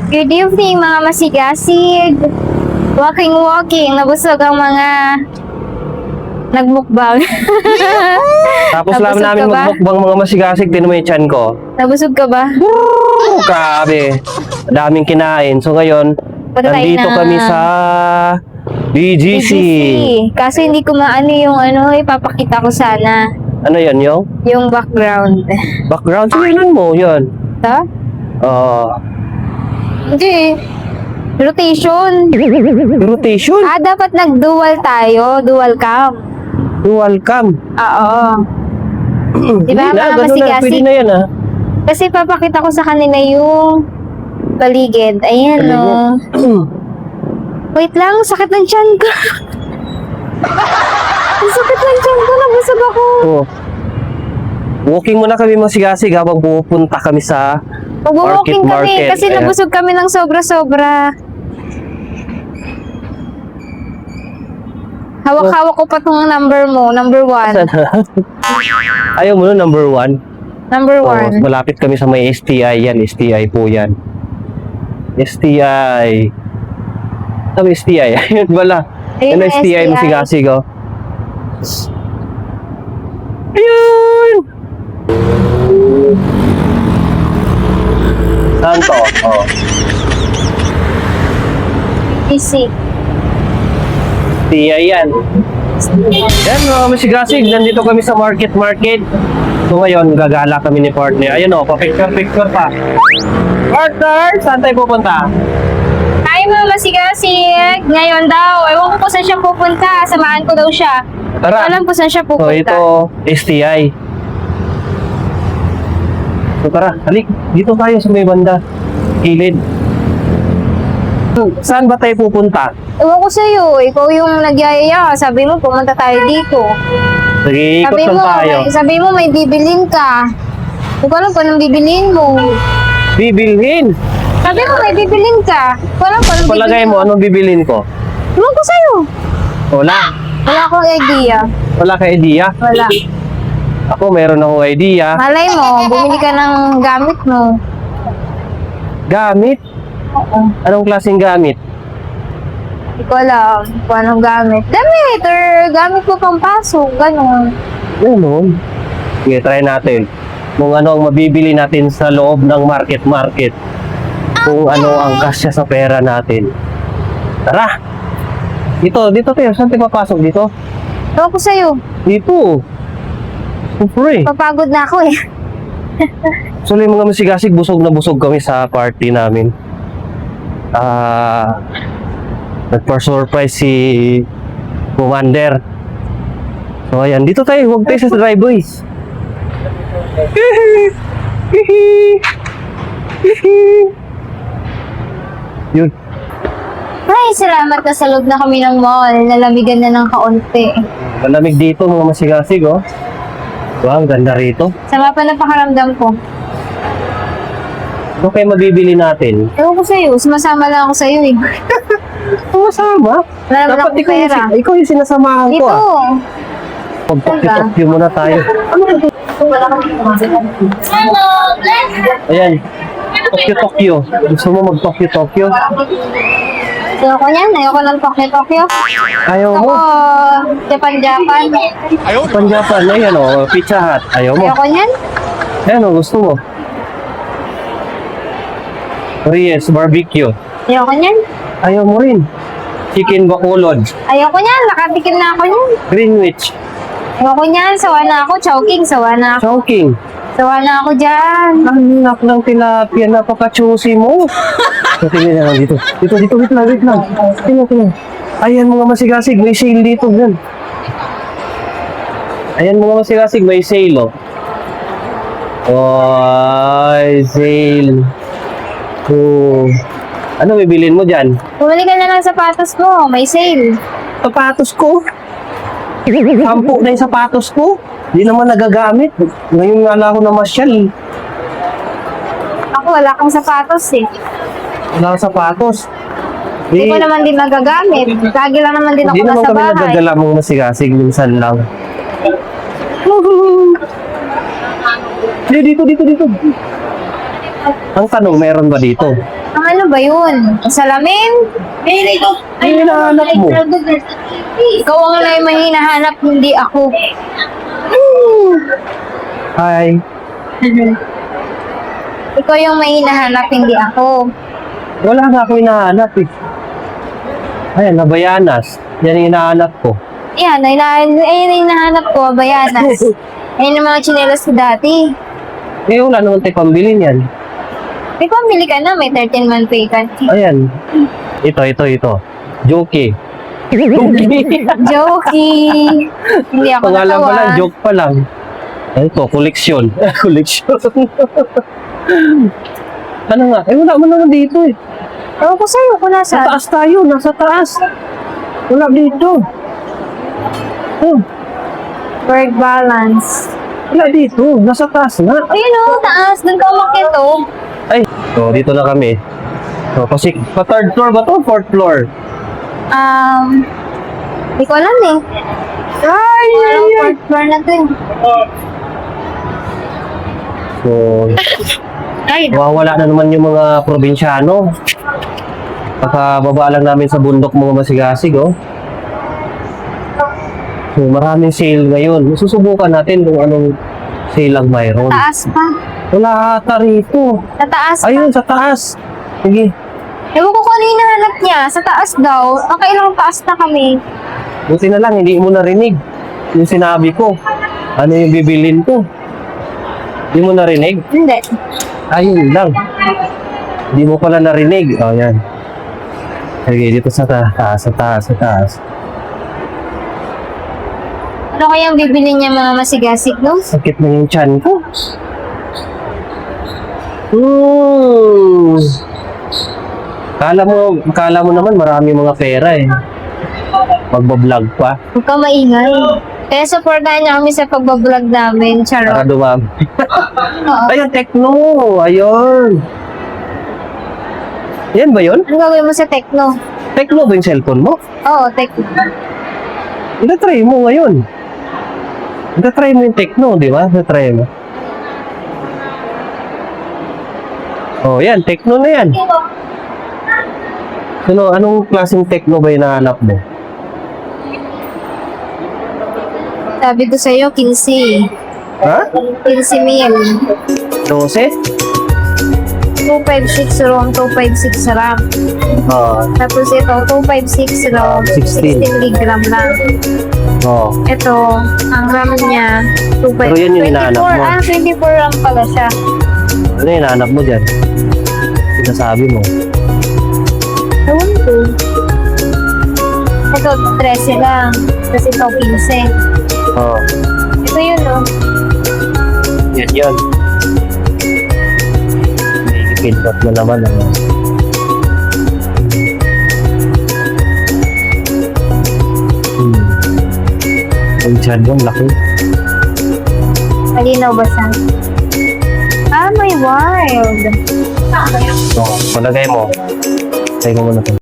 Good evening mga masigasig. Walking. Nabusog ang mga nagmukbang. Tapos Nabusog lang namin ka ba? magmukbang mga masigasig, tinan mo yung tiyan ko. Nabusog ka ba? Grabe. Daming kinain. So ngayon, Patay nandito na. kami sa BGC. Kaso hindi ko maano yung ipapakita ko sana. Ano yan yung? Yung background. Background? Tingnan mo, yun. Ito? Oo. Hindi. Rotation. Rotation? Dapat nag-dual tayo. Dual cam. Dual cam. Oo. Diba Hindi na, mga ganun na. masigasig? Pwede na yan ah. Kasi papakita ko sa kanila yung paligid. Ayan, no. Wait lang, sakit ng tiyan ko. Ang sakit ng tiyan ko, nabusog ako. Oh. Walking muna kami masigasig habang pupunta kami sa Mag-walking kami market. kasi Ayan. nabusog kami ng sobra-sobra. Hawak-hawak ko pa tong number mo, number 1. Ayaw mo no, number 1? Number Oh, 1. malapit kami sa may STI yan. STI po yan. STI. Sabi STI. Ayun wala. Ayun Ano ang STI STI. masigasig oh. Ayun! Saan to? Oh. Easy. STI yan. Yan mga masigasig. Nandito kami sa market. So ngayon, gagala kami ni partner. Ayun o, pa-picture pa. Partner, saan tayo pupunta? Ay, mga masigasig. Ngayon daw, ewan ko kung saan siya pupunta. Samahan ko daw siya. Tara. Alam ko saan siya So pupunta. ito, STI. So tara, halik. Dito tayo sa may banda. Gilid. Saan ba tayo pupunta? Ewan ko sa'yo, ikaw yung nagyayaya. Sabi mo, pumunta tayo dito. Sige, ikot lang tayo. Sabi mo, may bibilin ka. Hindi ko alam kung anong bibilin mo. Bibilhin. Sabi mo, may bibilin ka. Hindi ko alam kung anong Palagay mo, anong bibilin ko? Ewan ko sa'yo. Wala. Wala akong idea. Wala ka idea? Wala. Ako, meron akong idea. Malay mo, bumili ka ng gamit mo. Gamit? Oo. Anong klaseng gamit? Hindi ko alam kung anong gamit. Damit or gamit mo pang pasok. Ganon. Ganun. Sige, try natin. Kung ano ang mabibili natin sa loob ng market. Kung ano ang kasya sa pera natin. Tara! Dito tayo. Saan tayo papasok dito? Ewan ko sa'yo. Dito. Siyempre. Papagod na ako eh. So, yung mga masigasig, busog na busog kami sa party namin. Nagpa-surprise si Commander. So, ayan. Dito tayo. Huwag tayo sa driveway. Yun. Ay, salamat na sa loob na kami ng mall. Nalamigan na ng kaunti. Malamig dito mga masigasig, oh. Wow, ang ganda rito. Sama pa na pakaramdam ko. Ano kayo mabibili natin? Ewan ko sa'yo. Sumasama lang ako sa'yo eh. Masama. Wala naman Dapat akong pera. ikaw yung sinasamahan ko, Ito. ah. Pagtokyo muna tayo. Hello. Ayan. Tokyo. Gusto mo mag-Tokyo? Ayoko niyan. Ayoko ng Tokyo. Ayaw Ako, mo? Japan. Panjapan. Ayan, oh. Pizza Hut. Ayaw mo? Ayoko niyan. Ayan, oh. Gusto mo? Reyes Barbecue. Ayoko niyan. Ayaw mo rin. Chicken Bacolod. Ayoko niyan. Nakatikim na ako niyan. Greenwich. Ayoko niyan. Sawa na ako. Chowking. Sawa na ako. Chowking. Sawa na ako dyan. Ang anak ng tilapia, napaka-choosy mo. So, tingnan na lang dito. Dito, wait lang. Tingnan. Ayan mga masigasig, may sale dito. Yan. Ayan mga masigasig, may sale, oh. Oy, sale. Oh. Ano bibilin mo dyan? Bumili ka na ng sapatos mo. May sale. Sapatos ko. Sampu na yung sapatos ko. Di naman nagagamit. Ngayon nga lang ako namasyal. Ako, wala akong sapatos eh. Wala akong sapatos. Hindi ko naman din nagagamit. Lagi lang naman din ako Hindi naman nasa kami bahay. nagagala mong masigasig minsan lang. Dito. Ang tanong, meron ba dito? Ang ano Ano ba yun? Salamin? Ano hinahanap mo? Ikaw ang may hinahanap, hindi ako. Hi. Ikaw yung may hinahanap, hindi ako. Wala nga ako hinahanap eh. Ayan, nabayanas. Yan yung hinahanap ko. Yan, ayun yung hinahanap ko, bayanas. Ayun yung mga tsinelas ko dati. Eh, wala naman tayo pambili niyan. May pamili ka na, may 13-month pay ka. Ayan. Ito. Joke. Jokey! Hindi ako Pangalan pa lang, natawa. joke pa lang. Ito, koleksyon. Koleksyon. Ano nga? Eh, wala mo naman dito eh. Ewan ko sa'yo kung Sa nasa. taas tayo, nasa taas. Wala dito. Oh, Work balance. wala dito. Nasa taas nga. Ayun o, taas. Doon ka umakyat o. Ay, so dito na kami. So, kasi, pa third floor ba to? Fourth floor? Hindi ko alam eh. Ay, Parang fourth floor na to eh. So, Ay, wala na naman yung mga probinsyano. Pakababa lang namin sa bundok mga masigasig, oh. So, maraming sale ngayon. Susubukan natin kung anong sale ang mayroon. taas pa. Wala ata rito. Sa taas pa. Ayun, sa taas. Sige. Ewan ko kung ano yung hinahanap niya. Sa taas daw. Nakailang taas na kami. Buti na lang, hindi mo narinig yung sinabi ko. Ano yung bibilin ko? Hindi mo narinig? Hindi. Ayun lang. Hindi mo pala narinig. O, yan. Sige, dito sa taas, sa taas. Ano kayang bibili niya mga masigasig, no? Sakit na yung tiyan ko. Kala mo naman marami mga pera eh. Magbablog pa. Huwag ka maingay. Kaya supportahan niya kami sa pagbablog namin. Para Charot. dumami. Oo. Ayun, Tecno. Ayun. Yan ba yun? Ano gagawin mo sa Tecno? Tecno ba yung cellphone mo? Oo, Tecno. Ita-try mo ngayon. Ita-try mo yung Tecno, di ba? Ita-try mo. Oh, yan. Tecno na yan. Anong klaseng Tecno ba yung nahanap mo? Sabi ko sa'yo, 15. Ha? 15 mil. 12? 256 ROM, 256 RAM. Oo. Tapos ito, 256 ROM, 16. 16 gig RAM lang. Oo. Ito, ang RAM niya, 256. Pero yan yung hinahanap mo. 24 RAM pala siya. Ano yung nahanap mo dyan? Sinasabi mo. Ewan ko. Ito, 13 lang. Tapos ito, 15. Oo. Ito yun, no? Yan yun. Pindot mo naman. Ang tiyan mo, laki. Malinaw ba siya? Ah, may wild. So, palagay mo. Tayo mo muna ito.